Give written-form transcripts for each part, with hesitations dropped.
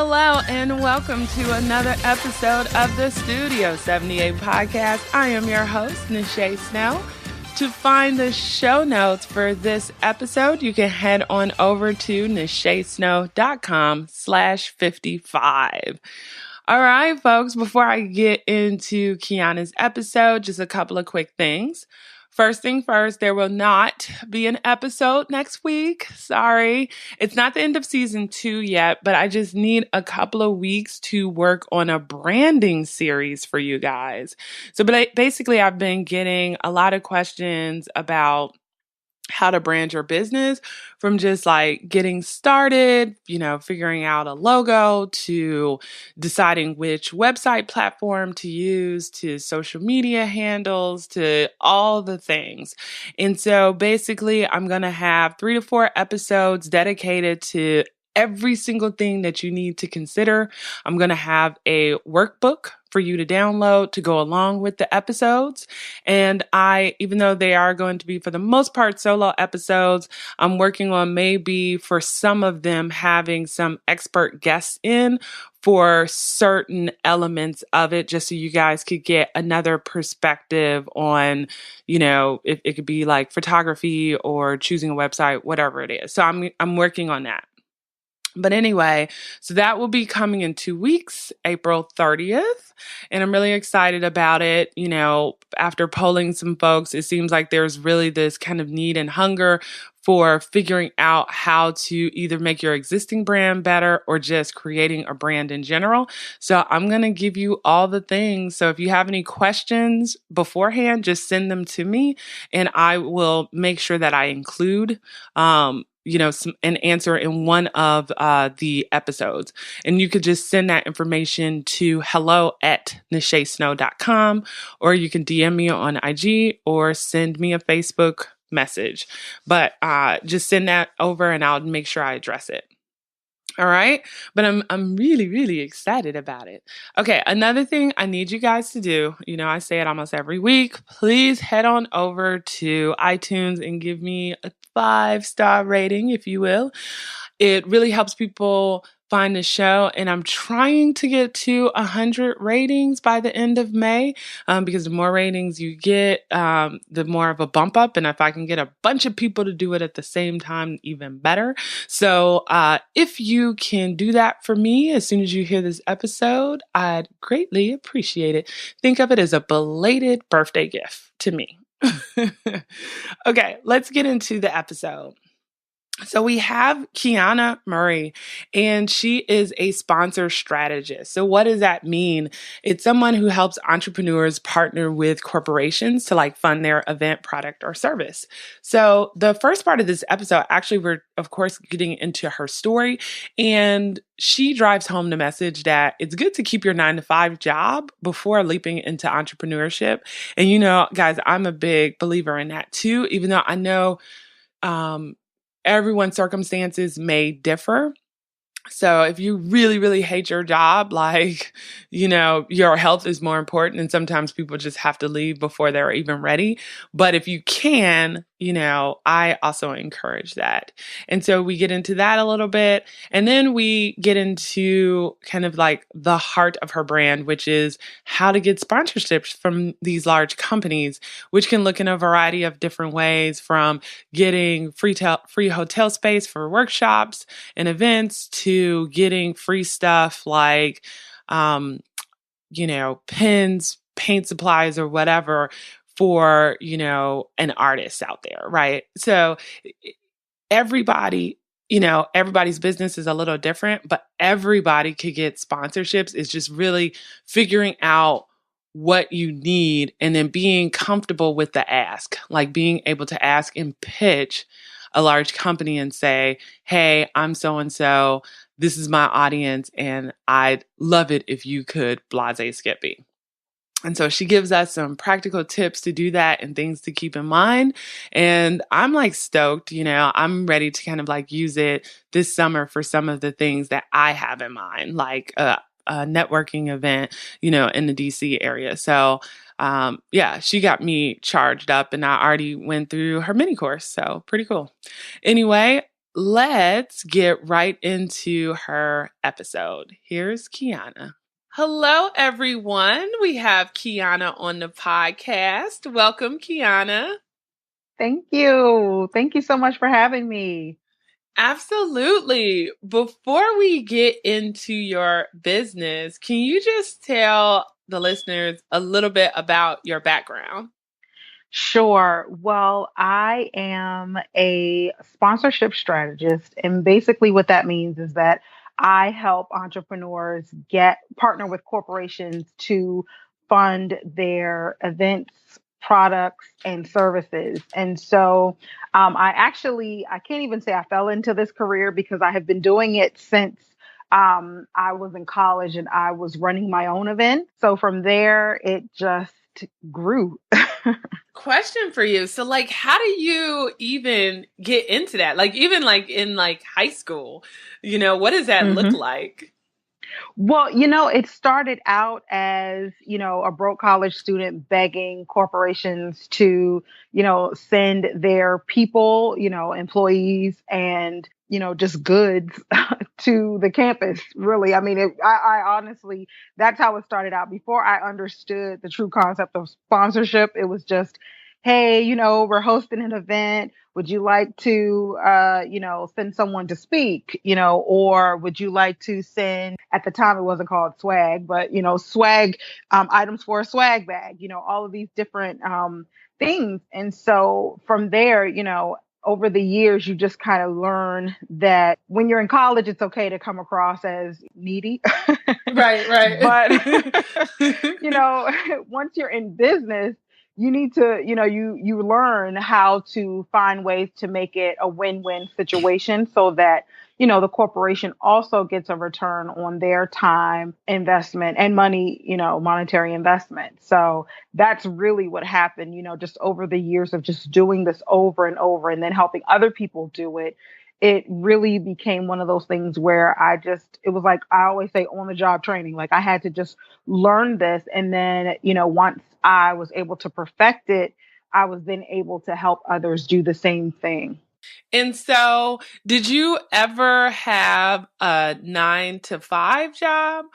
Hello and welcome to another episode of the Studio 78 podcast. I am your host, Nache Snow. To find the show notes for this episode, you can head on over to nachesnow.com/55. All right, folks, before I get into Kiana's episode, just a couple of quick things. First thing first, there will not be an episode next week. Sorry. It's not the end of season 2 yet, but I just need a couple of weeks to work on a branding series for you guys. So basically, I've been getting a lot of questions about how to brand your business, from just like getting started, figuring out a logo, to deciding which website platform to use, to social media handles, to all the things. And so basically, I'm going to have 3 to 4 episodes dedicated to every single thing that you need to consider. I'm going to have a workbook for you to download to go along with the episodes. And even though they are going to be for the most part solo episodes, I'm working on maybe for some of them having some expert guests in for certain elements of it, just so you guys could get another perspective on, it could be like photography or choosing a website, whatever it is. So I'm working on that. But anyway, so that will be coming in 2 weeks, April 30th. And I'm really excited about it. After polling some folks, it seems like there's really this kind of need and hunger for figuring out how to either make your existing brand better or just creating a brand in general. So I'm going to give you all the things. So if you have any questions beforehand, just send them to me and I will make sure that I include, an answer in one of the episodes. And you could just send that information to hello@nachesnow.com, or you can DM me on IG or send me a Facebook message. But just send that over and I'll make sure I address it. All right. But I'm really, really excited about it. Okay. Another thing I need you guys to do, I say it almost every week, please head on over to iTunes and give me a 5-star rating, if you will. It really helps people find the show. And I'm trying to get to 100 ratings by the end of May, because the more ratings you get, the more of a bump up. And if I can get a bunch of people to do it at the same time, even better. So if you can do that for me as soon as you hear this episode, I'd greatly appreciate it. Think of it as a belated birthday gift to me. Okay, let's get into the episode. So we have Kiana Murray, and she is a sponsor strategist. So what does that mean? It's someone who helps entrepreneurs partner with corporations to fund their event, product, or service. So the first part of this episode, actually, we're of course getting into her story, and she drives home the message that it's good to keep your 9-to-5 job before leaping into entrepreneurship. And guys, I'm a big believer in that too, even though I know, everyone's circumstances may differ. So if you really, really hate your job, your health is more important. And sometimes people just have to leave before they're even ready. But if you can, I also encourage that. And so we get into that a little bit. And then we get into kind of the heart of her brand, which is how to get sponsorships from these large companies, which can look in a variety of different ways, from getting free hotel space for workshops and events to getting free stuff like, pens, paint supplies, or whatever for, an artist out there, right? So everybody's business is a little different, but everybody could get sponsorships. It's just really figuring out what you need and then being comfortable with the ask, being able to ask and pitch a large company and say, hey, I'm so-and-so, this is my audience, and I'd love it if you could blase Skippy. And so she gives us some practical tips to do that and things to keep in mind. And I'm stoked, I'm ready to kind of use it this summer for some of the things that I have in mind, like a networking event, in the DC area. So she got me charged up and I already went through her mini course. So pretty cool. Anyway, let's get right into her episode. Here's Kiana. Hello, everyone. We have Kiana on the podcast. Welcome, Kiana. Thank you. Thank you so much for having me. Absolutely. Before we get into your business, can you just tell the listeners a little bit about your background? Sure. Well, I am a sponsorship strategist. And basically, what that means is that I help entrepreneurs get partner with corporations to fund their events, products, and services. And so I can't even say I fell into this career because I have been doing it since I was in college and I was running my own event. So from there, it just grew. Question for you. So how do you even get into that? Even in high school, what does that look hmm like? Well, it started out as, a broke college student begging corporations to, send their people, employees and, just goods to the campus, really. I mean, I honestly, that's how it started out. Before I understood the true concept of sponsorship, it was just, hey, we're hosting an event. Would you like to, send someone to speak, or would you like to send, at the time it wasn't called swag, but, swag, items for a swag bag, all of these different, things. And so from there, over the years, you just kind of learn that when you're in college, it's okay to come across as needy. Right, But, right. once you're in business, you need to, you learn how to find ways to make it a win-win situation so that, the corporation also gets a return on their time investment and money, monetary investment. So that's really what happened, just over the years of just doing this over and over and then helping other people do it. It really became one of those things where it was like I always say on the job training. Like I had to just learn this. And then, once I was able to perfect it, I was then able to help others do the same thing. And so, did you ever have a 9 to 5 job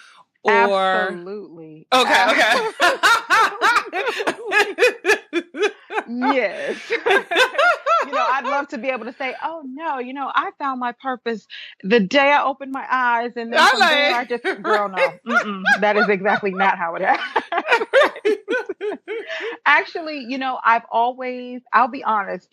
or? Absolutely. Okay, okay. Absolutely. Yes. I'd love to be able to say, oh no, I found my purpose the day I opened my eyes. And then from there, I just, girl, no, that is exactly not how it happened. Actually, I'll be honest,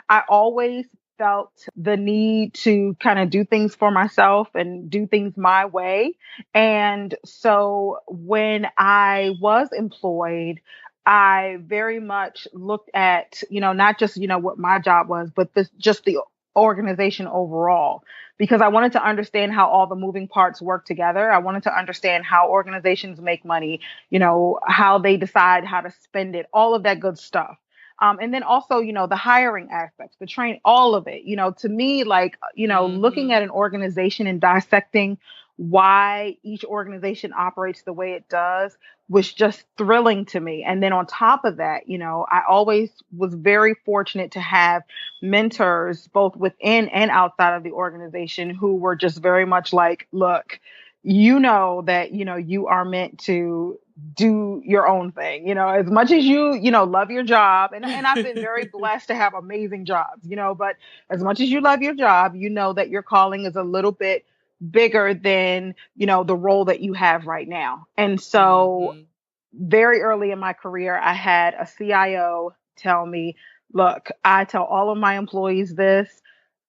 I always felt the need to kind of do things for myself and do things my way. And so when I was employed, I very much looked at, not just, what my job was, but just the organization overall, because I wanted to understand how all the moving parts work together. I wanted to understand how organizations make money, how they decide how to spend it, all of that good stuff. And then also, the hiring aspects, the train, all of it, to me, like, looking Hmm. at an organization and dissecting why each organization operates the way it does was just thrilling to me. And then on top of that, I always was very fortunate to have mentors both within and outside of the organization who were just very much like, look, that, you are meant to do your own thing, as much as love your job. And I've been very blessed to have amazing jobs, but as much as you love your job, that your calling is a little bit bigger than, the role that you have right now. And so Hmm. very early in my career, I had a CIO tell me, look, I tell all of my employees this,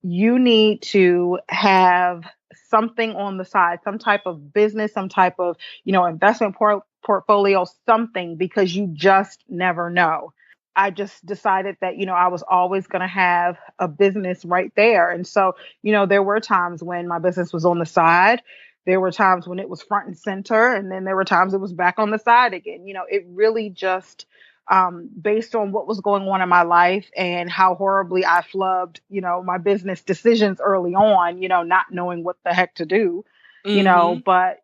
you need to have something on the side, some type of business, some type of, investment portfolio, something, because you just never know. I just decided that, I was always going to have a business right there. And so, there were times when my business was on the side. There were times when it was front and center, and then there were times it was back on the side again. It really just, based on what was going on in my life and how horribly I flubbed, my business decisions early on, not knowing what the heck to do, Hmm. but,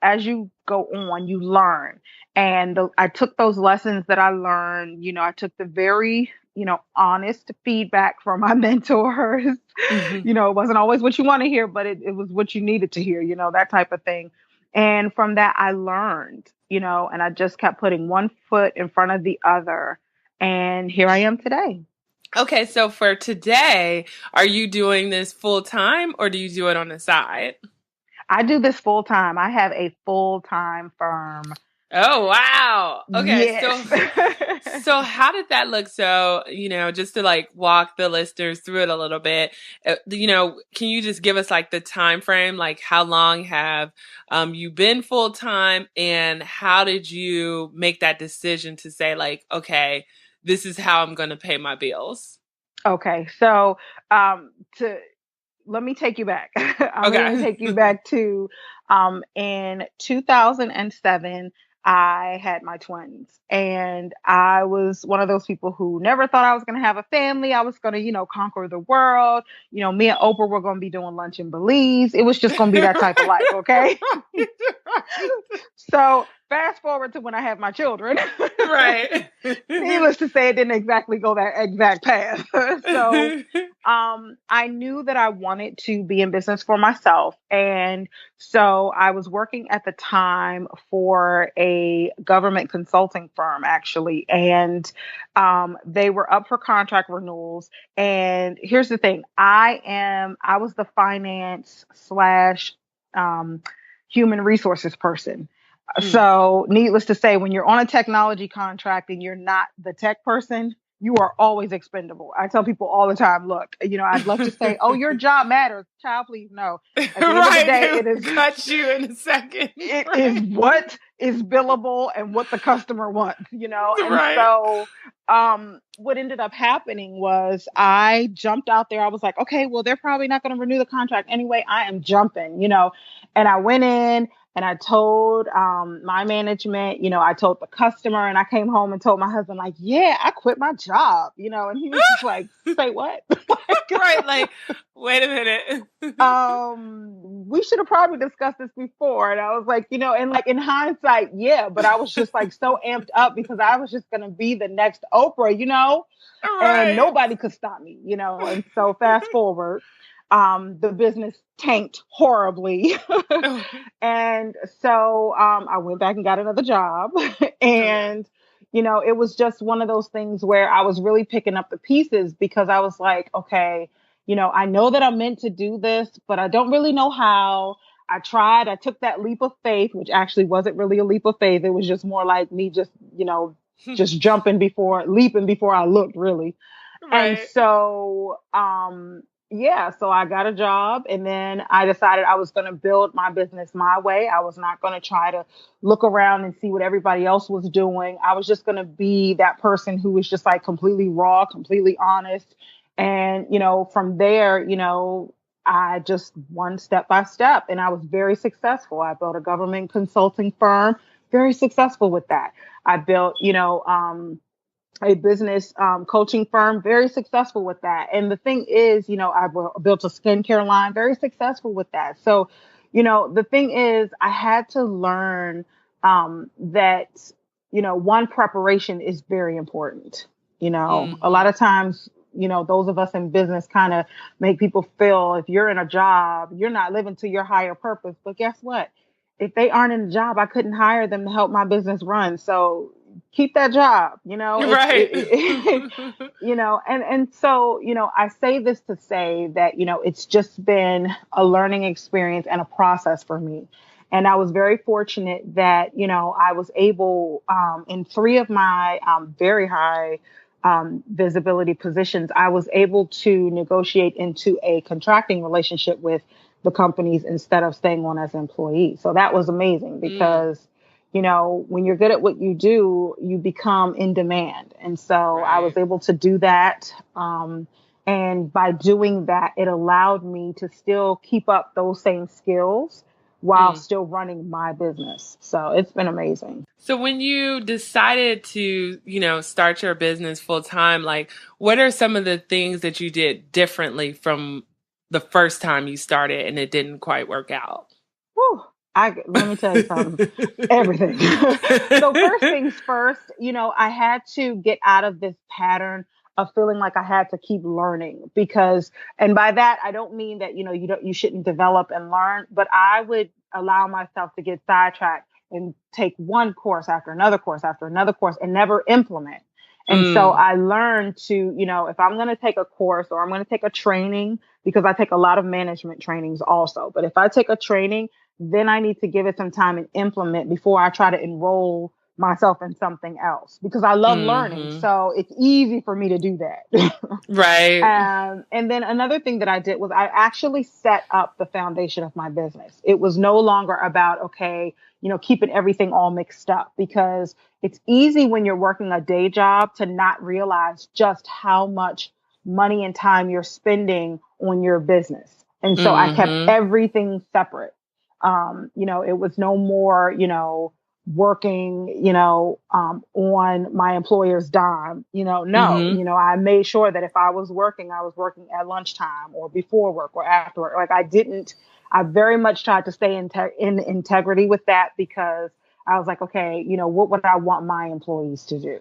as you go on, you learn. And I took those lessons that I learned, I took the very honest feedback from my mentors. Mhm. It wasn't always what you want to hear, but it was what you needed to hear, that type of thing. And from that, I learned, and I just kept putting one foot in front of the other. And here I am today. Okay, so for today, are you doing this full time or do you do it on the side? I do this full time. I have a full time firm. Oh, wow. Okay, Yes. so how did that look? So, just to like walk the listeners through it a little bit, can you just give us like the time frame? Like how long have you been full time and how did you make that decision to say like, okay, this is how I'm going to pay my bills? Okay. So, to let me take you back. I'm going to Okay. take you back to in 2007. I had my twins, and I was one of those people who never thought I was going to have a family. I was going to, conquer the world. Me and Oprah were going to be doing lunch in Belize. It was just going to be that type of life. Okay. So fast forward to when I have my children. Right. Needless to say, it didn't exactly go that exact path. So I knew that I wanted to be in business for myself. And so I was working at the time for a government consulting firm, actually. And they were up for contract renewals. And here's the thing, I was the finance slash human resources person. Mm. So, needless to say, when you're on a technology contract and you're not the tech person, you are always expendable. I tell people all the time, look, I'd love to say, oh, your job matters. Child, please no. At the end of the Right, day, they it is will cut you in a second. it is Right. what is billable and what the customer wants. And Right. so what ended up happening was I jumped out there. I was like, okay, well, they're probably not going to renew the contract anyway. I am jumping. And I went in and I told my management, I told the customer, and I came home and told my husband, like, yeah, I quit my job. And he was just like, say what? Right, like, wait a minute. We should have probably discussed this before. And I was like, and like in hindsight, yeah, but I was just like so amped up because I was just going to be the next Oprah, and Right. nobody could stop me. And so fast forward, the business tanked horribly. And so I went back and got another job. Okay. And, it was just one of those things where I was really picking up the pieces because I was like, okay, I know that I'm meant to do this, but I don't really know how. I tried, I took that leap of faith, which actually wasn't really a leap of faith. It was just more like me just leaping before I looked, really. And Right. so, yeah, so I got a job, and then I decided I was going to build my business my way. I was not going to try to look around and see what everybody else was doing. I was just going to be that person who was just like completely raw, completely honest. And, from there, I just won step by step, and I was very successful. I built a government consulting firm, very successful with that. I built, a business coaching firm, very successful with that. And the thing is, built a skincare line, very successful with that. So, the thing is, I had to learn that, one, preparation is very important. A lot Hmm. of times, those of us in business kind of make people feel if you're in a job, you're not living to your higher purpose. But guess what? If they aren't in a job, I couldn't hire them to help my business run. So keep that job. Right. And so I say this to say that it's just been a learning experience and a process for me. And I was very fortunate that I was able in three of my very high visibility positions, I was able to negotiate into a contracting relationship with the companies instead of staying on as employees. So that was amazing Mm, because when you're good at what you do, you become in demand. And so I was right. able to do that. And by doing that, it allowed me to still keep up those same skills while Mm. still running my business. So it's been amazing. So when you decided to, start your business full time, like what are some of the things that you did differently from the first time you started and it didn't quite work out? Whew, let me tell you something. Everything. So first things first, I had to get out of this pattern of feeling like I had to keep learning because, and by that, I don't mean that, you shouldn't develop and learn, but I would allow myself to get sidetracked and take one course after another course after another course and never implement. And so Mm. I learned to, if I'm going to take a course or I'm going to take a training, because I take a lot of management trainings also, but if I take a training, then I need to give it some time and implement before I try to enroll myself in something else because I love learning. Mm-hmm. So it's easy for me to do that. Right. And then another thing that I did was I actually set up the foundation of my business. It was no longer about, okay, keeping everything all mixed up because it's easy when you're working a day job to not realize just how much money and time you're spending on your business. And so I kept Mm-hmm. everything separate. It was no more, working, on my employer's dime, no, Mm-hmm. I made sure that if I was working at lunchtime or before work or after work. Like I very much tried to stay in integrity with that because I was like, okay, what would I want my employees to do?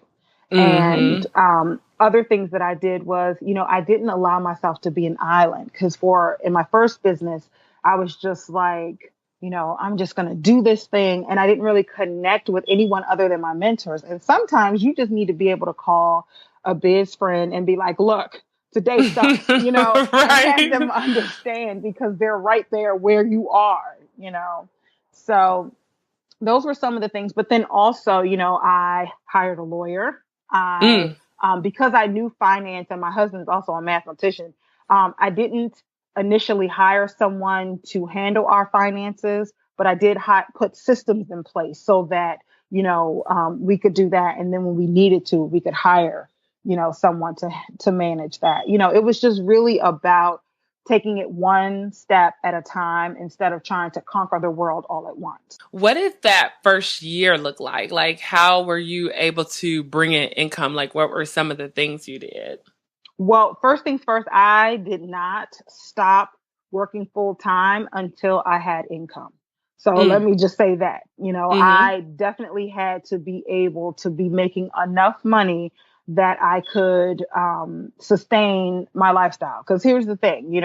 And Mm-hmm. other things that I did was, I didn't allow myself to be an island because in my first business, I was just like, I'm just going to do this thing. And I didn't really connect with anyone other than my mentors. And sometimes you just need to be able to call a biz friend and be like, look, today sucks, and have Right. them understand because they're right there where you are, So those were some of the things. But then also, I hired a lawyer. I, Mm. because I knew finance and my husband's also a mathematician, I didn't initially hire someone to handle our finances, but I did put systems in place so that, we could do that. And then when we needed to, we could hire, someone to manage that. It was just really about taking it one step at a time instead of trying to conquer the world all at once. What did that first year look like? Like, how were you able to bring in income? Like, what were some of the things you did? Well, first things first, I did not stop working full time until I had income. So let Mm. me just say that, Mm-hmm. I definitely had to be able to be making enough money that I could sustain my lifestyle. Because here's the thing,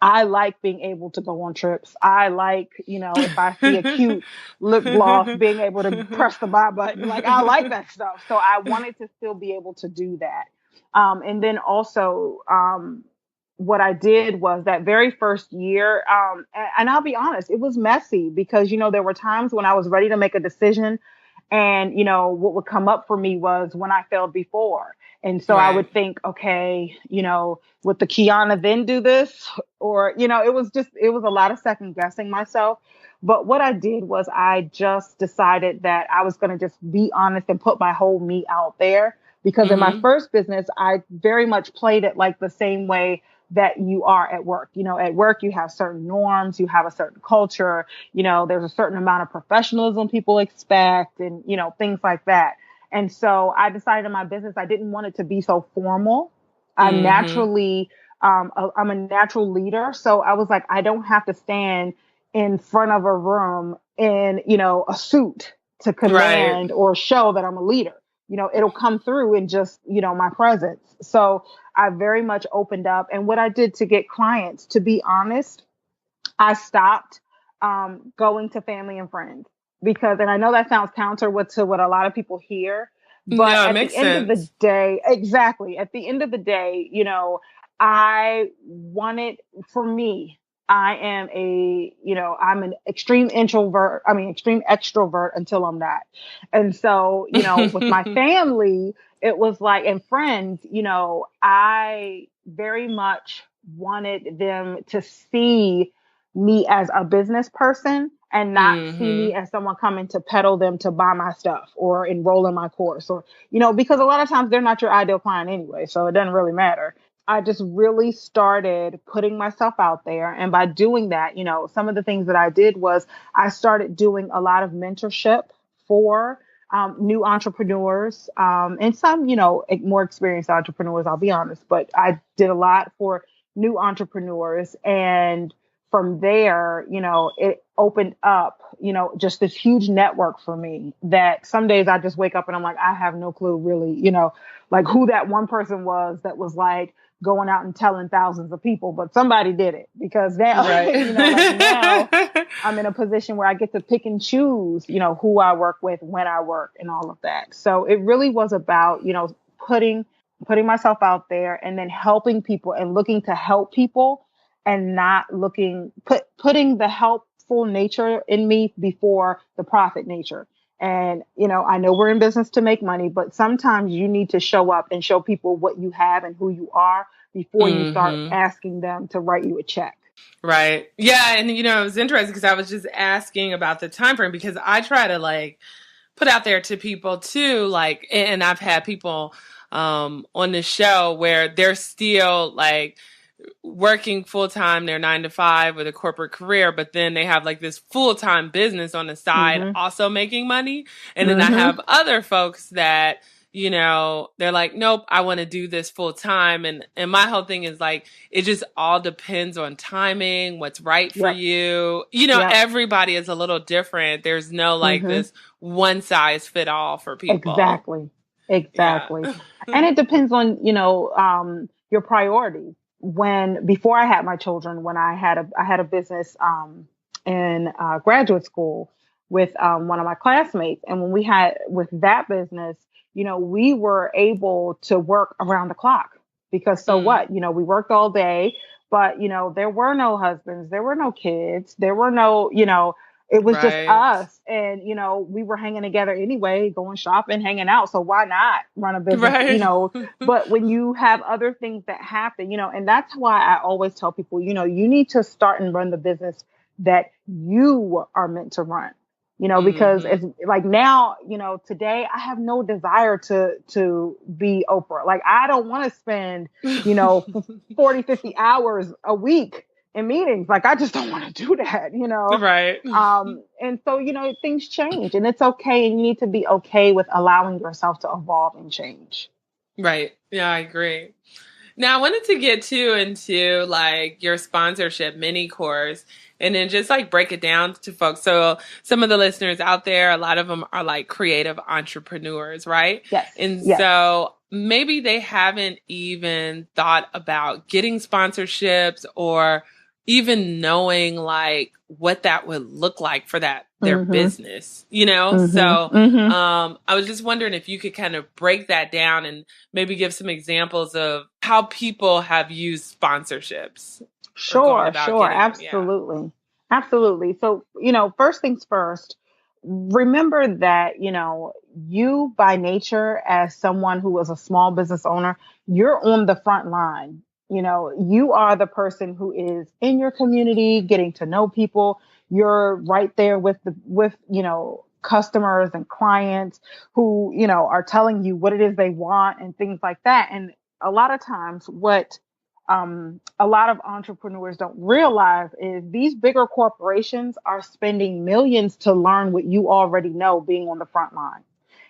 I like being able to go on trips. I like, if I see a cute lip gloss, being able to press the buy button. Like, I like that stuff. So I wanted to still be able to do that. And then also, what I did was that very first year, and I'll be honest, it was messy because, there were times when I was ready to make a decision. And, what would come up for me was when I failed before. And so I Right. would think, okay, would the Kiana then do this? Or, it was a lot of second guessing myself. But what I did was I just decided that I was going to just be honest and put my whole me out there. Because in my Mm-hmm. first business, I very much played it like the same way that you are at work. At work, you have certain norms, you have a certain culture, there's a certain amount of professionalism people expect and, things like that. And so I decided in my business, I didn't want it to be so formal. I'm Mm-hmm. naturally, I'm a natural leader. So I was like, I don't have to stand in front of a room in, a suit to Right. command or show that I'm a leader. It'll come through in just, my presence. So I very much opened up. And what I did to get clients, to be honest, I stopped going to family and friends because, and I know that sounds counter to what a lot of people hear, but No, it at makes the end of the sense. day, exactly, at the end of the day, I wanted, for me, I'm an extreme introvert. I mean, extreme extrovert until I'm not. And so, with my family, it was like, and friends, I very much wanted them to see me as a business person and not see me Mm-hmm. as someone coming to peddle them to buy my stuff or enroll in my course or, because a lot of times they're not your ideal client anyway. So it doesn't really matter. I just really started putting myself out there. And by doing that, some of the things that I did was I started doing a lot of mentorship for new entrepreneurs and some, more experienced entrepreneurs, I'll be honest. But I did a lot for new entrepreneurs. And from there, opened up, just this huge network for me that some days I just wake up and I'm like, I have no clue really, like who that one person was that was like going out and telling thousands of people, but somebody did it because now, Right. like now I'm in a position where I get to pick and choose, who I work with, when I work and all of that. So it really was about, putting myself out there and then helping people and looking to help people and not putting the helpful nature in me before the profit nature. And, I know we're in business to make money, but sometimes you need to show up and show people what you have and who you are before you start Mm-hmm. asking them to write you a check. Right. Yeah, and it was interesting because I was just asking about the time frame because I try to like put out there to people too, like, and I've had people on the show where they're still like working full time, their 9 to 5 with a corporate career, but then they have like this full time business on the side, Mm-hmm. also making money. And then I Mm-hmm. have other folks that, they're like, nope, I want to do this full time. And my whole thing is like, it just all depends on timing, what's right for Yep. you. Yep. Everybody is a little different. There's no like Mm-hmm. this one size fit all for people. Exactly. Yeah. Exactly. And it depends on, your priorities. Before I had my children, when I had a business, in graduate school with, one of my classmates. And when we had with that business, we were able to work around the clock because so Mm, what, we worked all day, but, there were no husbands, there were no kids, there were no, it was just right. us. And, we were hanging together anyway, going shopping, hanging out. So why not run a business, Right. but when you have other things that happen, and that's why I always tell people, you need to start and run the business that you are meant to run, because Hmm. it's like now, today I have no desire to be Oprah. Like I don't want to spend, you know, 40, 50 hours a week in meetings. Like I just don't want to do that. Right. And so, things change and it's okay. And you need to be okay with allowing yourself to evolve and change. Right. Yeah, I agree. Now, I wanted to get too into like your sponsorship mini course and then just like break it down to folks. So, some of the listeners out there, a lot of them are like creative entrepreneurs, right? Yes. And Yes. so maybe they haven't even thought about getting sponsorships or even knowing like what that would look like for their Mm-hmm. business. Mm-hmm. So, Mm-hmm. I was just wondering if you could kind of break that down and maybe give some examples of how people have used sponsorships or gone Sure, about sure, getting them. Yeah. absolutely. Absolutely. So, first things first, remember that, you by nature, as someone who is a small business owner, you're on the front line. You are the person who is in your community, getting to know people. You're right there with customers and clients who, are telling you what it is they want and things like that. And a lot of times what a lot of entrepreneurs don't realize is these bigger corporations are spending millions to learn what you already know being on the front line.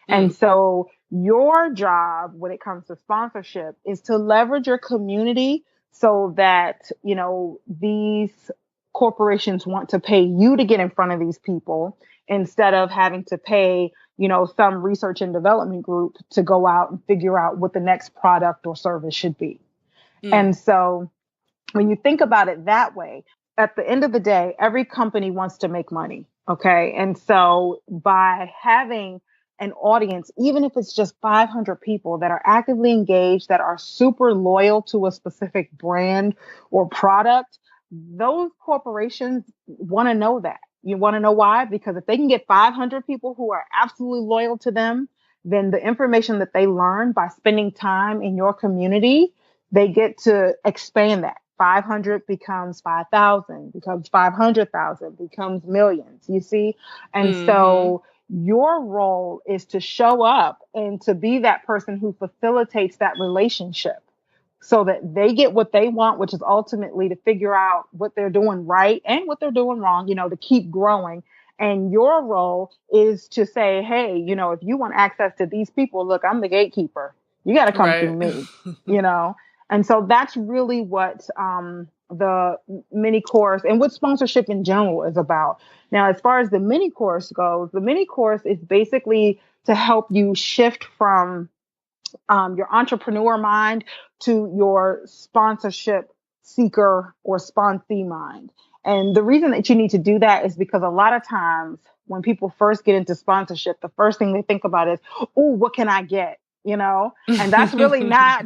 And Mm, so your job when it comes to sponsorship is to leverage your community so that, these corporations want to pay you to get in front of these people instead of having to pay, some research and development group to go out and figure out what the next product or service should be. mm, And so when you think about it that way, at the end of the day, every company wants to make money. Okay. And so by having an audience, even if it's just 500 people that are actively engaged, that are super loyal to a specific brand or product, those corporations want to know that. You want to know why? Because if they can get 500 people who are absolutely loyal to them, then the information that they learn by spending time in your community, they get to expand that. 500 becomes 5,000, becomes 500,000, becomes millions, you see? And mm-hmm. so your role is to show up and to be that person who facilitates that relationship so that they get what they want, which is ultimately to figure out what they're doing right and what they're doing wrong, to keep growing. And your role is to say, hey, if you want access to these people, look, I'm the gatekeeper. You got to come through Right. me, you know? And so that's really what the mini course and what sponsorship in general is about. Now, as far as the mini course goes, the mini course is basically to help you shift from your entrepreneur mind to your sponsorship seeker or sponsee mind. And the reason that you need to do that is because a lot of times when people first get into sponsorship, the first thing they think about is, oh, what can I get? You know, and that's really not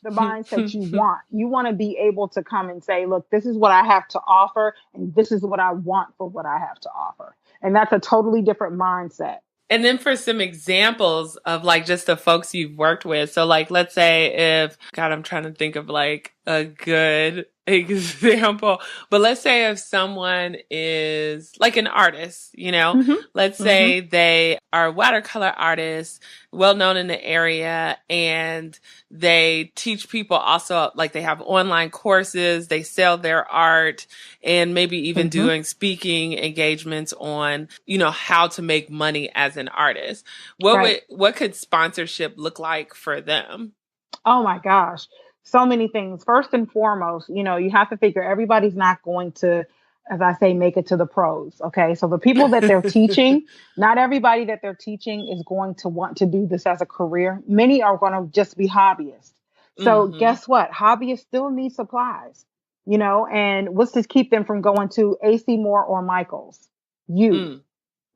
the mindset you want. You want to be able to come and say, look, this is what I have to offer, and this is what I want for what I have to offer. And that's a totally different mindset. And then for some examples of like just the folks you've worked with. So like, let's say if, God, I'm trying to think of like a good example, but let's say if someone is like an artist, Mm-hmm. let's Mm-hmm. say they are watercolor artists, well known in the area, and they teach people also, like they have online courses, they sell their art, and maybe even Mm-hmm. doing speaking engagements on, how to make money as an artist. Right. What could sponsorship look like for them? Oh my gosh. So many things. First and foremost, you have to figure everybody's not going to, as I say, make it to the pros. Okay. So the people that they're teaching, not everybody that they're teaching is going to want to do this as a career. Many are going to just be hobbyists. So Mm-hmm. guess what? Hobbyists still need supplies, and what's to keep them from going to AC Moore or Michaels? You. Mm.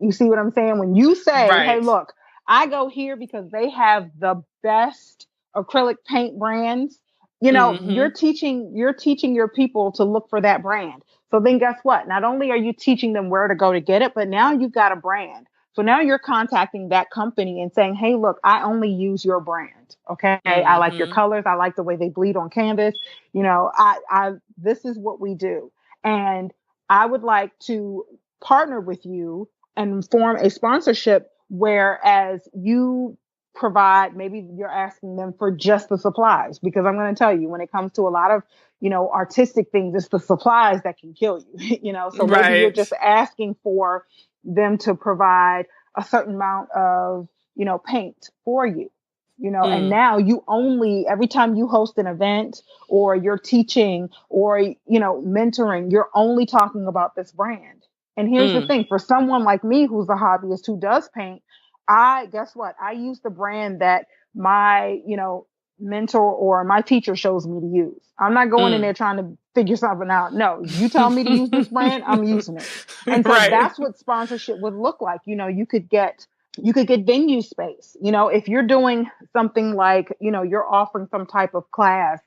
You see what I'm saying? When you say, hey, Right. look, I go here because they have the best acrylic paint brands, Mm-hmm. you're teaching your people to look for that brand. So then guess what? Not only are you teaching them where to go to get it, but now you've got a brand. So now you're contacting that company and saying, hey, look, I only use your brand. Okay. I like your Mm-hmm. colors. I like the way they bleed on canvas. This is what we do. And I would like to partner with you and form a sponsorship, whereas you provide, maybe you're asking them for just the supplies, because I'm going to tell you, when it comes to a lot of artistic things, it's the supplies that can kill you. So maybe you're Right. just asking for them to provide a certain amount of paint for you. And Mm. now you only, every time you host an event or you're teaching or mentoring, you're only talking about this brand. And here's the Mm. thing, for someone like me who's a hobbyist who does paint, I guess what? I use the brand that my, mentor or my teacher shows me to use. I'm not going in Mm. there trying to figure something out. No, you tell me to use this brand, I'm using it. And so Right. that's what sponsorship would look like. You could get venue space. If you're doing something like, you're offering some type of class,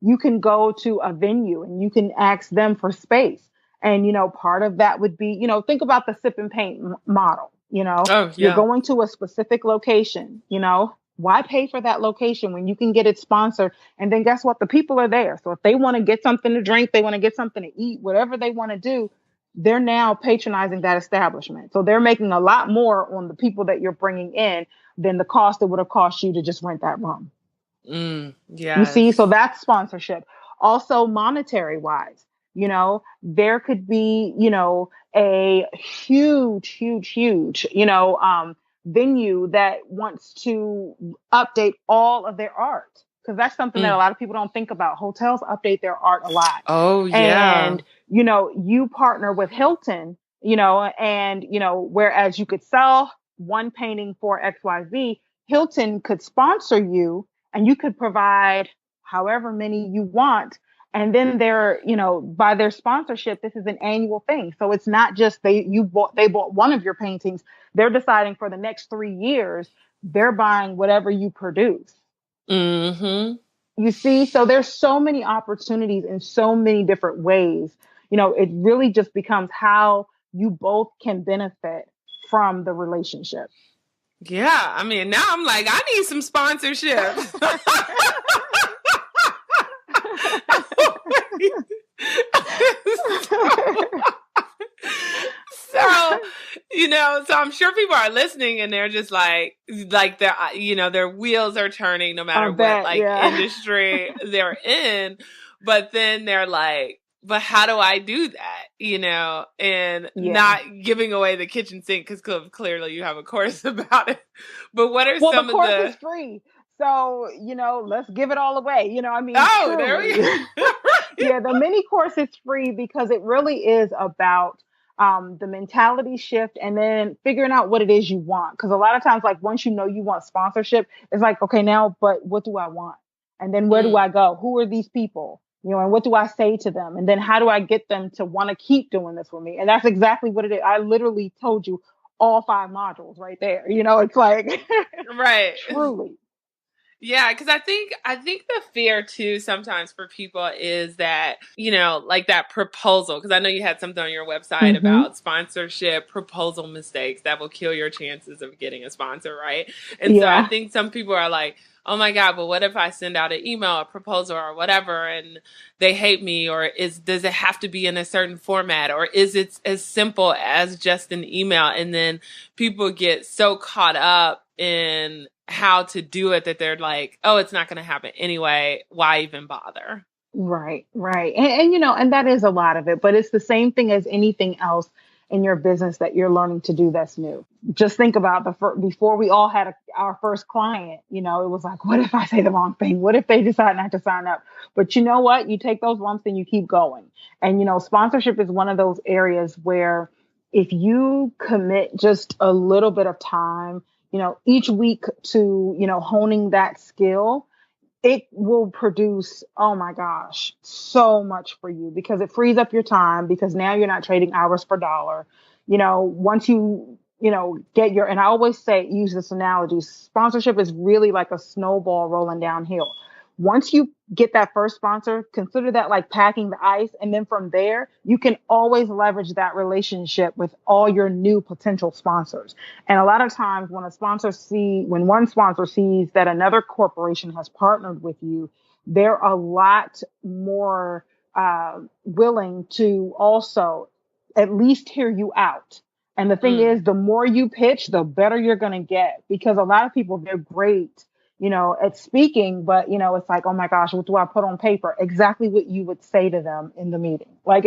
you can go to a venue and you can ask them for space. And, part of that would be, think about the sip and paint model. Oh, You're yeah. going to a specific location, why pay for that location when you can get it sponsored? And then guess what? The people are there. So if they want to get something to drink, they want to get something to eat, whatever they want to do, they're now patronizing that establishment. So they're making a lot more on the people that you're bringing in than the cost it would have cost you to just rent that room. Mm. You see, so Yes. that's sponsorship. Also, monetary wise, there could be, a huge, huge, huge, venue that wants to update all of their art. Because that's something that a Mm. lot of people don't think about. Hotels update their art a lot. Oh, yeah. And, you partner with Hilton, and, whereas you could sell one painting for XYZ, Hilton could sponsor you and you could provide however many you want. And then by their sponsorship, this is an annual thing. So it's not just they bought one of your paintings. They're deciding for the next 3 years, they're buying whatever you produce. Mm-hmm. You see, so there's so many opportunities in so many different ways. It really just becomes how you both can benefit from the relationship. Yeah. I mean, now I'm like, I need some sponsorships. so, so I'm sure people are listening and they're just like their wheels are turning no I matter what bet, like yeah. industry they're in. But then they're like, but how do I do that? And Yeah. not giving away the kitchen sink because clearly you have a course about it. But what are Well, the some of course is the, free. So, let's give it all away. I mean, oh, there we truly. go. Yeah, the mini course is free because it really is about the mentality shift and then figuring out what it is you want. Because a lot of times, like once you know you want sponsorship, it's like, okay, now, but what do I want? And then where do Mm, I go? Who are these people? You know, and what do I say to them? And then how do I get them to want to keep doing this with me? And that's exactly what it is. I literally told you all 5 modules right there. You know, it's like right. truly. Yeah, because I think the fear too sometimes for people is that, like that proposal. Because I know you had something on your website Hmm. about sponsorship proposal mistakes that will kill your chances of getting a sponsor, right? And so I Yeah. think some people are like, oh my God, but what if I send out an email, a proposal or whatever, and they hate me? Or does it have to be in a certain format? Or is it as simple as just an email? And then people get so caught up in how to do it that they're like, oh, it's not going to happen anyway. Why even bother? Right, right. And you know, and that is a lot of it, but it's the same thing as anything else in your business that you're learning to do that's new. Just think about before we all had our first client, you know, it was like, what if I say the wrong thing? What if they decide not to sign up? But you know what? You take those lumps and you keep going. And you know, sponsorship is one of those areas where if you commit just a little bit of time, you know, each week to, you know, honing that skill, it will produce, oh my gosh, so much for you because it frees up your time because now you're not trading hours for dollar. You know, once you know, get your, and I always say, use this analogy, sponsorship is really like a snowball rolling downhill. Once you get that first sponsor, consider that like packing the ice. And then from there, you can always leverage that relationship with all your new potential sponsors. And a lot of times when one sponsor sees that another corporation has partnered with you, they're a lot more willing to also at least hear you out. And the thing Mm, is, the more you pitch, the better you're going to get because a lot of people, they're great, you know, at speaking, but you know, it's like, oh my gosh, what do I put on paper? Exactly what you would say to them in the meeting. Like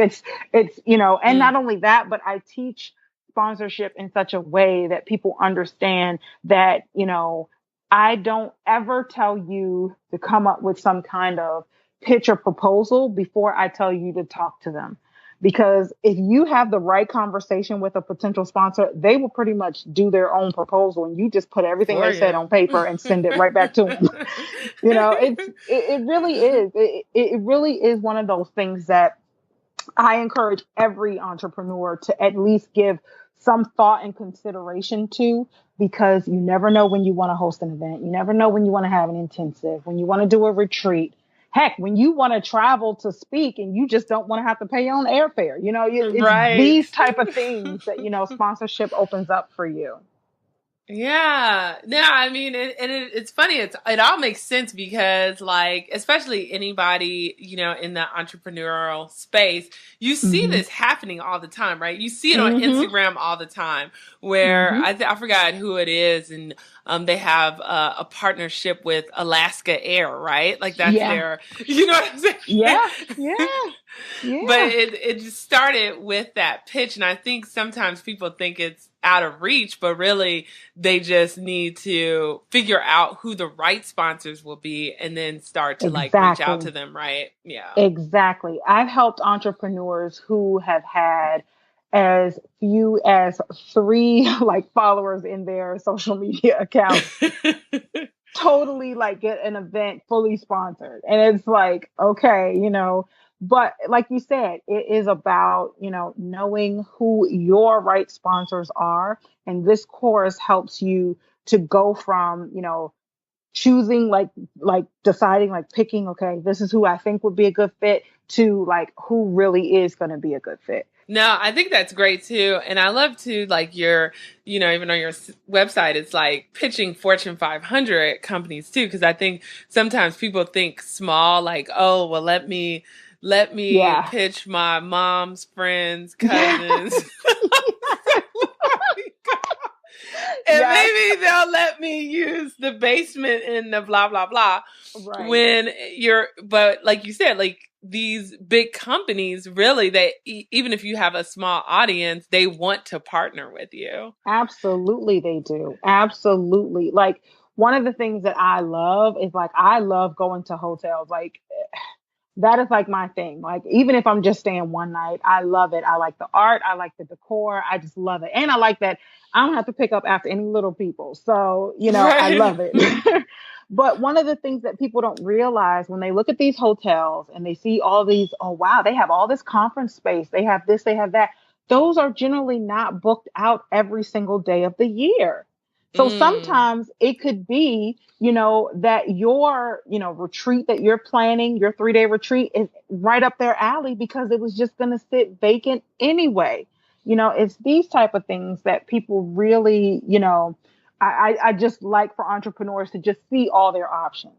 you know, and mm, not only that, but I teach sponsorship in such a way that people understand that, you know, I don't ever tell you to come up with some kind of pitch or proposal before I tell you to talk to them. Because if you have the right conversation with a potential sponsor, they will pretty much do their own proposal and you just put everything for they said on you. paper and send it right back to them. You know, it really is. It really is one of those things that I encourage every entrepreneur to at least give some thought and consideration to because you never know when you want to host an event. You never know when you want to have an intensive, when you want to do a retreat. Heck, when you want to travel to speak and you just don't want to have to pay your own airfare. You know, it's Right. these type of things that, you know, sponsorship opens up for you. Yeah, no, I mean, it's funny. It all makes sense because, like, especially anybody in the entrepreneurial space, you see Hmm. this happening all the time, right? You see it on Hmm. Instagram all the time. Where Hmm. I forgot who it is, and they have a partnership with Alaska Air, right? Like that's Yeah. their, you know what I'm Yeah. saying? Yeah. But Yeah. it just started with that pitch, and I think sometimes people think it's out of reach, but really they just need to figure out who the right sponsors will be and then start to like reach out to Exactly. them, right? Yeah. Exactly. I've helped entrepreneurs who have had as few as 3 like followers in their social media accounts totally like get an event fully sponsored. And it's like, okay, you know, but like you said, it is about, you know, knowing who your right sponsors are. And this course helps you to go from, you know, choosing like deciding like picking, okay, this is who I think would be a good fit to like who really is going to be a good fit. No, I think that's great too. And I love to like your, even on your website, it's like pitching Fortune 500 companies too. Cause I think sometimes people think small, like, oh, well, let me Yeah. pitch my mom's friends, Yeah. cousins. And Yes. maybe they'll let me use the basement in the blah, blah, blah. Right. When but like you said, like these big companies really, even if you have a small audience, they want to partner with you. Absolutely they do. Absolutely. Like one of the things that I love is like I love going to hotels. Like That is like my thing. Like, even if I'm just staying one night, I love it. I like the art. I like the decor. I just love it. And I like that I don't have to pick up after any little people. So, I Right. love it. But one of the things that people don't realize when they look at these hotels and they see all these, oh, wow, they have all this conference space. They have this, they have that. Those are generally not booked out every single day of the year. So Mm. sometimes it could be, that your, retreat that you're planning, your 3-day retreat is right up their alley because it was just going to sit vacant anyway. It's these type of things that people really, I just like for entrepreneurs to just see all their options.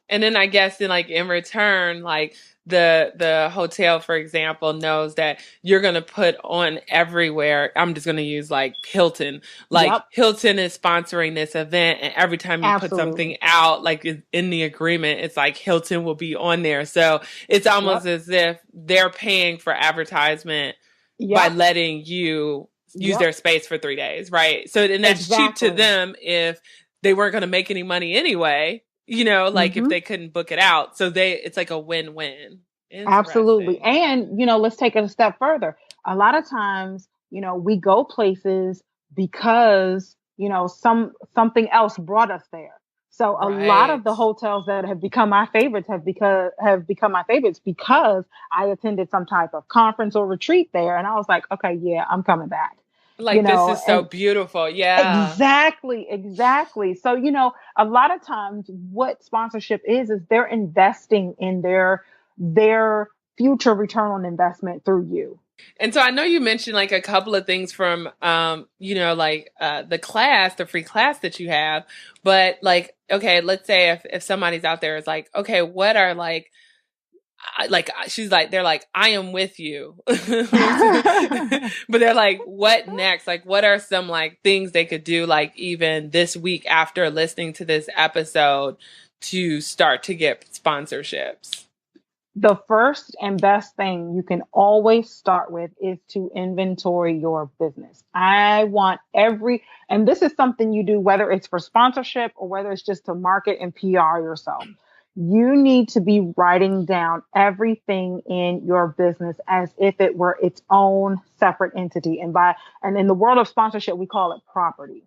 And then I guess in return, like the hotel, for example, knows that you're gonna put on everywhere. I'm just gonna use like Hilton. Like Yep, Hilton is sponsoring this event, and every time you put something absolutely. out, like in the agreement, it's like Hilton will be on there. So it's almost Yep, as if they're paying for advertisement by yep, letting you use yep, their space for 3 days, right? So and that's cheap to exactly. them if they weren't gonna make any money anyway, like if Hmm. they couldn't book it out. So it's like a win-win. Absolutely. Interesting. And, let's take it a step further. A lot of times, we go places because, something else brought us there. So a lot of Right. the hotels that have become my favorites have become my favorites because I attended some type of conference or retreat there and I was like, okay, yeah, I'm coming back. Like this is so And beautiful. Yeah. exactly, exactly. So, a lot of times what sponsorship is they're investing in their future return on investment through you. And so I know you mentioned like a couple of things from the class, the free class that you have, but like okay, let's say if somebody's out there is like, okay, what are she's like they're like I am with you but they're like what next, like what are some like things they could do like even this week after listening to this episode to start to get sponsorships? The first and best thing you can always start with is to inventory your business. I want and this is something you do, whether it's for sponsorship or whether it's just to market and PR yourself. You need to be writing down everything in your business as if it were its own separate entity. And in the world of sponsorship, we call it property.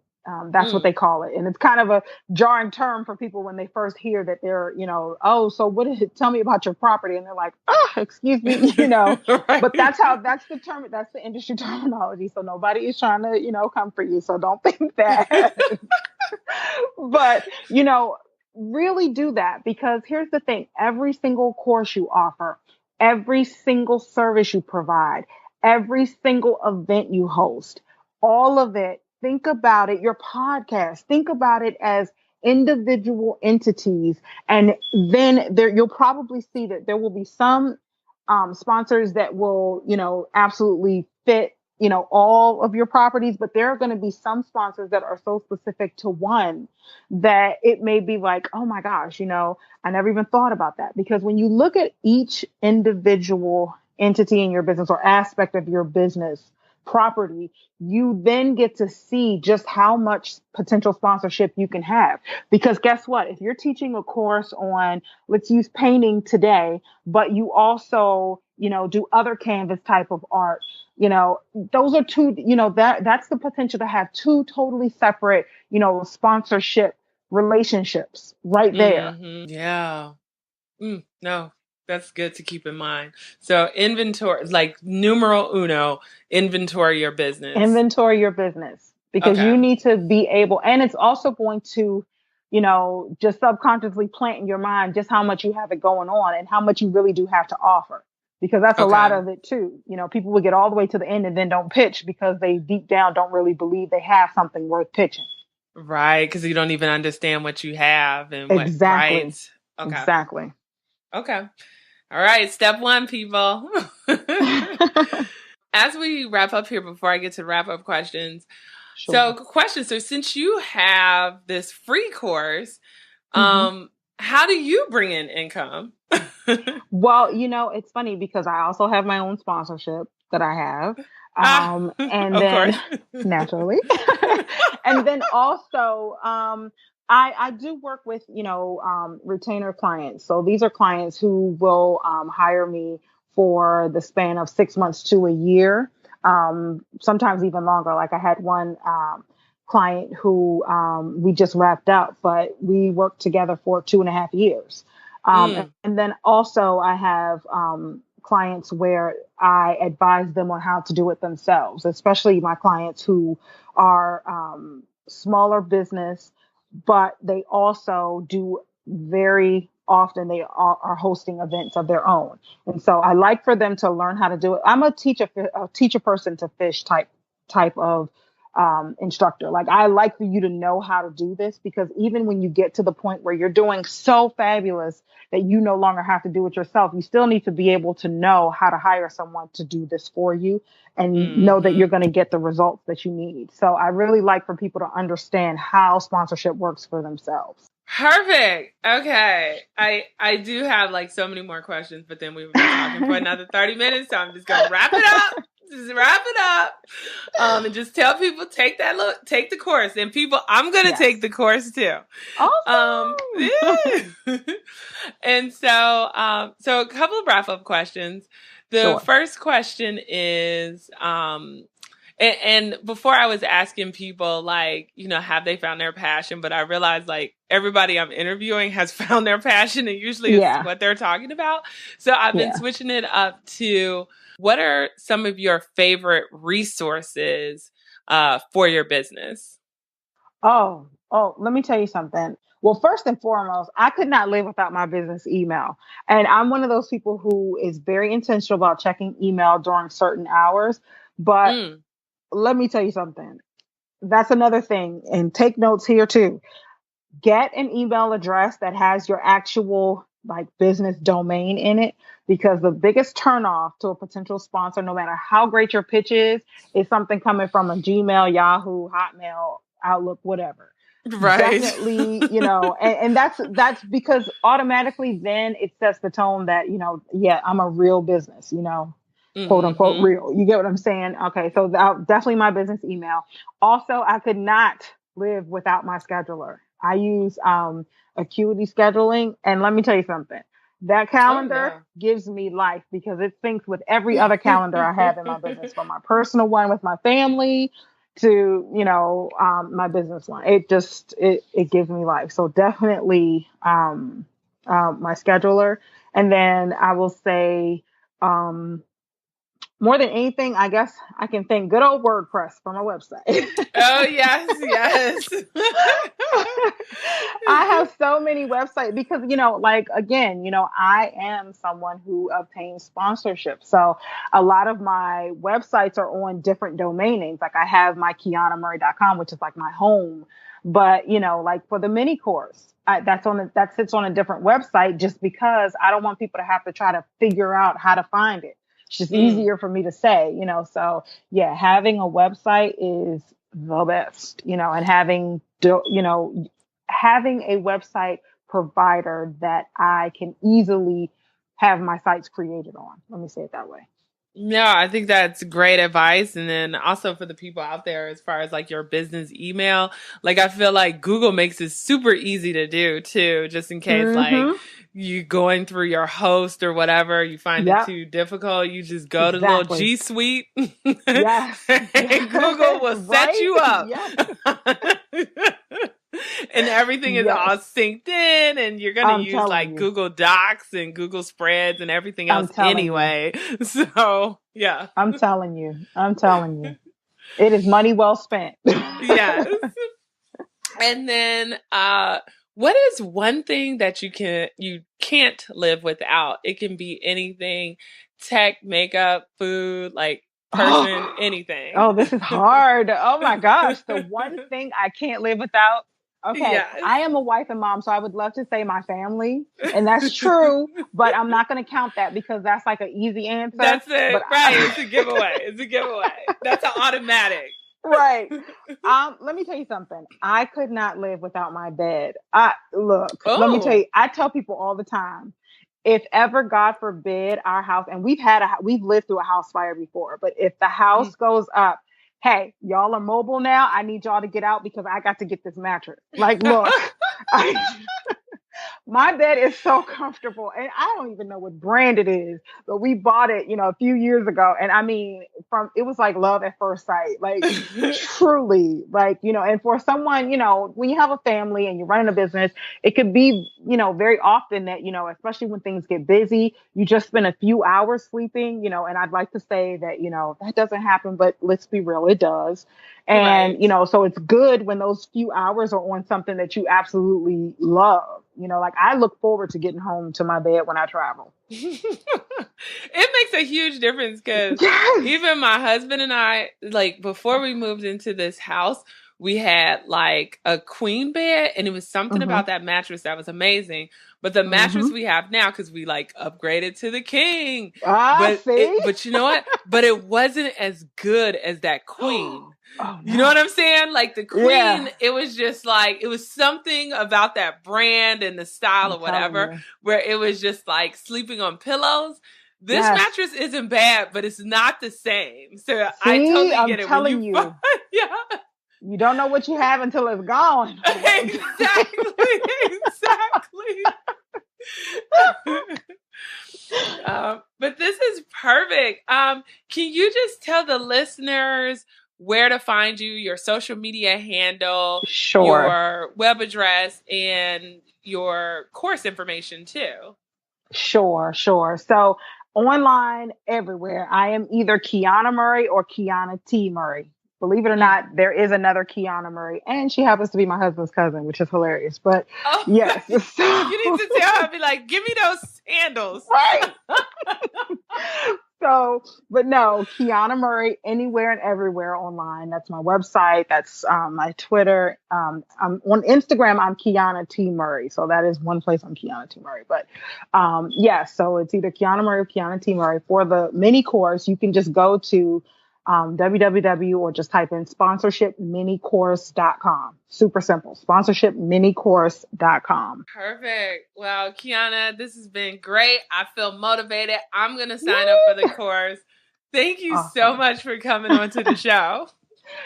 That's what Mm. they call it. And it's kind of a jarring term for people when they first hear that they're, oh, so what is it? Tell me about your property. And they're like, oh, excuse me, but Right. that's the term, that's the industry terminology. So nobody is trying to, come for you. So don't think that. But, really do that because here's the thing. Every single course you offer, every single service you provide, every single event you host, all of it, think about it, your podcast, think about it as individual entities. And then you'll probably see that there will be some sponsors that will, absolutely fit, all of your properties, but there are going to be some sponsors that are so specific to one that it may be like, oh my gosh, I never even thought about that. Because when you look at each individual entity in your business or aspect of your business property, you then get to see just how much potential sponsorship you can have. Because guess what? If you're teaching a course on, let's use painting today, but you also, do other canvas type of art, those are two, that's the potential to have two totally separate, sponsorship relationships right there. Yeah. No, that's good to keep in mind. So inventory, like numero uno, inventory your business. Inventory your business because Okay. you need to be able, and it's also going to, just subconsciously plant in your mind just how much you have it going on and how much you really do have to offer. Because that's a lot Okay. of it too. People will get all the way to the end and then don't pitch because they deep down don't really believe they have something worth pitching. Right, because you don't even understand what you have and what, right? Exactly. Okay. Exactly. Okay. All right. Step one, people. As we wrap up here, before I get to wrap up questions. So, Sure. question. So, since you have this free course, Hmm. um, how do you bring in income? Well, it's funny because I also have my own sponsorship that I have. Ah, And of then course. naturally, and then also, I do work with, retainer clients. So these are clients who will hire me for the span of 6 months to a year, sometimes even longer. Like I had one client who we just wrapped up, but we worked together for 2.5 years. Mm, And then also I have clients where I advise them on how to do it themselves, especially my clients who are smaller business, but they also do very often they are hosting events of their own. And so I like for them to learn how to do it. I'm a teacher person to fish type of instructor. Like I like for you to know how to do this, because even when you get to the point where you're doing so fabulous that you no longer have to do it yourself, you still need to be able to know how to hire someone to do this for you and know that you're hmm going to get the results that you need. So I really like for people to understand how sponsorship works for themselves. Perfect. Okay. I do have like so many more questions, but then we would be talking for another 30 minutes. So I'm just gonna wrap it up. Just wrap it up. And just tell people take the course. And people, I'm gonna Yes. take the course too. Awesome. Yeah. And so a couple of wrap up questions. The Sure. first question is, and before I was asking people, like, have they found their passion? But I realized, like, everybody I'm interviewing has found their passion, and usually it's Yeah. what they're talking about. So I've been Yeah. switching it up to, what are some of your favorite resources for your business? Let me tell you something. Well, first and foremost, I could not live without my business email. And I'm one of those people who is very intentional about checking email during certain hours. But Mm, let me tell you something. That's another thing. And take notes here too. Get an email address that has your actual like business domain in it, because the biggest turnoff to a potential sponsor, no matter how great your pitch is something coming from a Gmail, Yahoo, Hotmail, Outlook, whatever. right. Definitely, and that's because automatically then it sets the tone that, yeah, I'm a real business, quote unquote Mm-hmm. real. You get what I'm saying? Okay, so definitely my business email. Also, I could not live without my scheduler. I use Acuity scheduling, and let me tell you something. That Oh, calendar yeah. gives me life because it syncs with every other calendar I have in my business, from my personal one with my family to my business one. It gives me life. So definitely my scheduler, and then I will say. More than anything, I guess I can thank good old WordPress for my website. Oh, yes, yes. I have so many websites because, like, again, I am someone who obtains sponsorship. So a lot of my websites are on different domain names. Like I have my KianaMurray.com, which is like my home. But, like for the mini course, that sits on a different website, just because I don't want people to have to try to figure out how to find it. It's just Mm. easier for me to say, so yeah, having a website is the best, and having a website provider that I can easily have my sites created on. Let me say it that way. No, I think that's great advice. And then also for the people out there, as far as like your business email, like I feel like Google makes it super easy to do too, just in case like Mm-hmm. you going through your host or whatever, you find it Yep. too difficult. You just go to the little Exactly. G Suite Yes. and Google will set Right? you up. Yes. And everything is all Yes. synced in, and you're going to I'm use telling like you. Google Docs and Google Spreads and everything else I'm telling you. anyway. So, yeah. I'm telling you. I'm telling you. It is money well spent. Yes. And then what is one thing that you can't live without? It can be anything, tech, makeup, food, like person, Oh, anything. oh, this is hard. Oh my gosh. The one thing I can't live without. Okay, Yes. I am a wife and mom, so I would love to say my family, and that's true, but I'm not going to count that because that's like an easy answer. That's But it. Right. It's a giveaway. It's a giveaway. That's an automatic. right. Let me tell you something. I could not live without my bed. Let me tell Oh. you, I tell people all the time, if ever, God forbid, our house, and we've lived through a house fire before, but if the house goes up, hey, y'all are mobile now. I need y'all to get out because I got to get this mattress. Like, look. My bed is so comfortable, and I don't even know what brand it is, but we bought it, a few years ago. And I mean, it was like love at first sight, like truly, like, and for someone, when you have a family and you're running a business, it could be, very often that, especially when things get busy, you just spend a few hours sleeping, and I'd like to say that, that doesn't happen, but let's be real, it does. And, Right. so it's good when those few hours are on something that you absolutely love. Like I look forward to getting home to my bed when I travel. It makes a huge difference because Yes. even my husband and I, like before we moved into this house, we had like a queen bed, and it was something Mm-hmm. about that mattress that was amazing. But the mattress Mm-hmm. we have now, because we like upgraded to the king, Ah, see? but you know what? But it wasn't as good as that queen. Oh You know what no. I'm saying? Like the Yeah. queen, it was just like it was something about that brand and the style I'm or telling whatever you. where it was just like sleeping on pillows. This Yes. mattress isn't bad, but it's not the same. So I See, totally I'm get it when telling you find, you. yeah, You don't know what you have until it's gone. exactly, exactly. But this is perfect. Can you just tell the listeners where to find you, your social media handle, Sure. your web address, and your course information too? Sure, sure. So online everywhere. I am either Kiana Murray or Kiana T. Murray. Believe it or Mm. not, there is another Kiana Murray, and she happens to be my husband's cousin, which is hilarious. But Oh, yes, you need to tell her, be like, give me those handles. right. So, but no, Kiana Murray, anywhere and everywhere online. That's my website. That's my Twitter. I'm on Instagram. I'm Kiana T Murray. So that is one place I'm Kiana T Murray. But yeah, so it's either Kiana Murray or Kiana T Murray. For the mini course, you can just go to www or just type in sponsorshipminicourse.com. Super simple. Sponsorshipminicourse.com. Perfect. Well, Kiana, this has been great. I feel motivated. I'm going to sign up for the Woo! course. Thank you so Awesome. much for coming on to the show.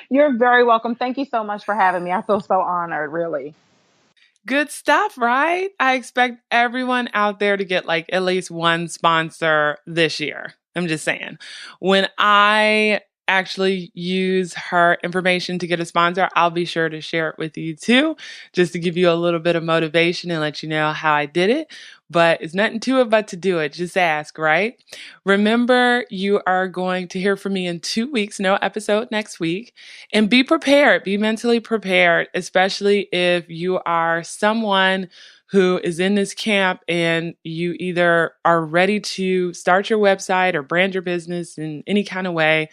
You're very welcome. Thank you so much for having me. I feel so honored, really. Good stuff, right? I expect everyone out there to get like at least one sponsor this year. I'm just saying. When I actually use her information to get a sponsor, I'll be sure to share it with you too, just to give you a little bit of motivation and let you know how I did it. But it's nothing to it but to do it. Just ask, right? Remember, you are going to hear from me in 2 weeks, no episode next week. And be prepared, be mentally prepared, especially if you are someone who is in this camp and you either are ready to start your website or brand your business in any kind of way.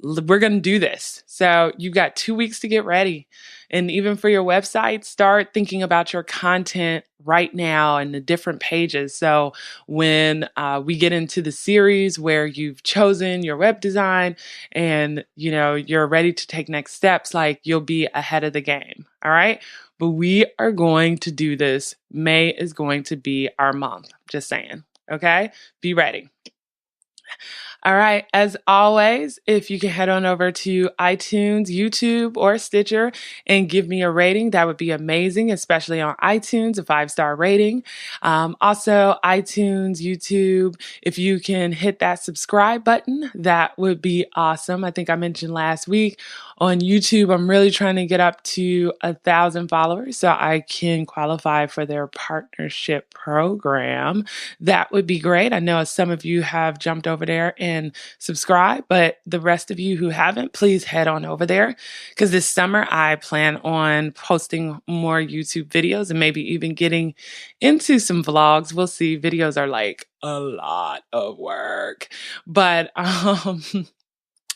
We're going to do this. So you've got 2 weeks to get ready. And even for your website, start thinking about your content right now and the different pages. So when we get into the series where you've chosen your web design and you're ready to take next steps, like you'll be ahead of the game. All right. But we are going to do this. May is going to be our month. Just saying. Okay. Be ready. All right. As always, if you can head on over to iTunes, YouTube, or Stitcher and give me a rating, that would be amazing, especially on iTunes, a 5-star rating. Also, iTunes, YouTube, if you can hit that subscribe button, that would be awesome. I think I mentioned last week on YouTube, I'm really trying to get up to 1,000 followers so I can qualify for their partnership program. That would be great. I know some of you have jumped over there and subscribed, but the rest of you who haven't, please head on over there because this summer I plan on posting more YouTube videos and maybe even getting into some vlogs. We'll see. Videos are like a lot of work, but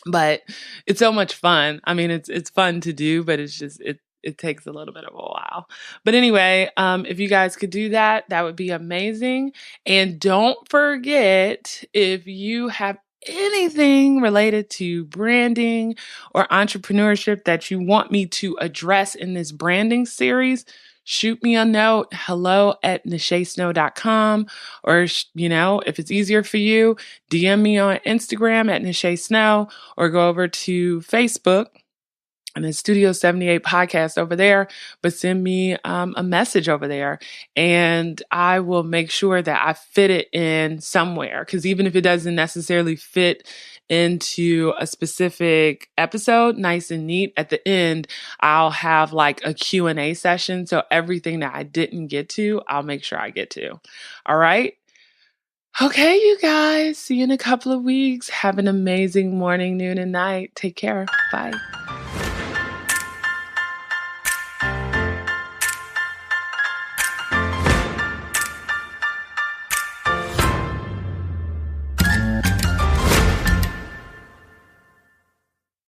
but it's so much fun. I mean, it's fun to do, but it's just it takes a little bit of a while. But anyway, if you guys could do that, that would be amazing. And don't forget, if you have anything related to branding or entrepreneurship that you want me to address in this branding series, shoot me a note, hello@nachesnow.com, or, if it's easier for you, DM me on Instagram at Nache Snow, or go over to Facebook and then Studio 78 podcast over there, but send me a message over there and I will make sure that I fit it in somewhere. Because even if it doesn't necessarily fit into a specific episode, nice and neat, at the end, I'll have like a Q&A session. So everything that I didn't get to, I'll make sure I get to. All right. Okay, you guys. See you in a couple of weeks. Have an amazing morning, noon, and night. Take care. Bye.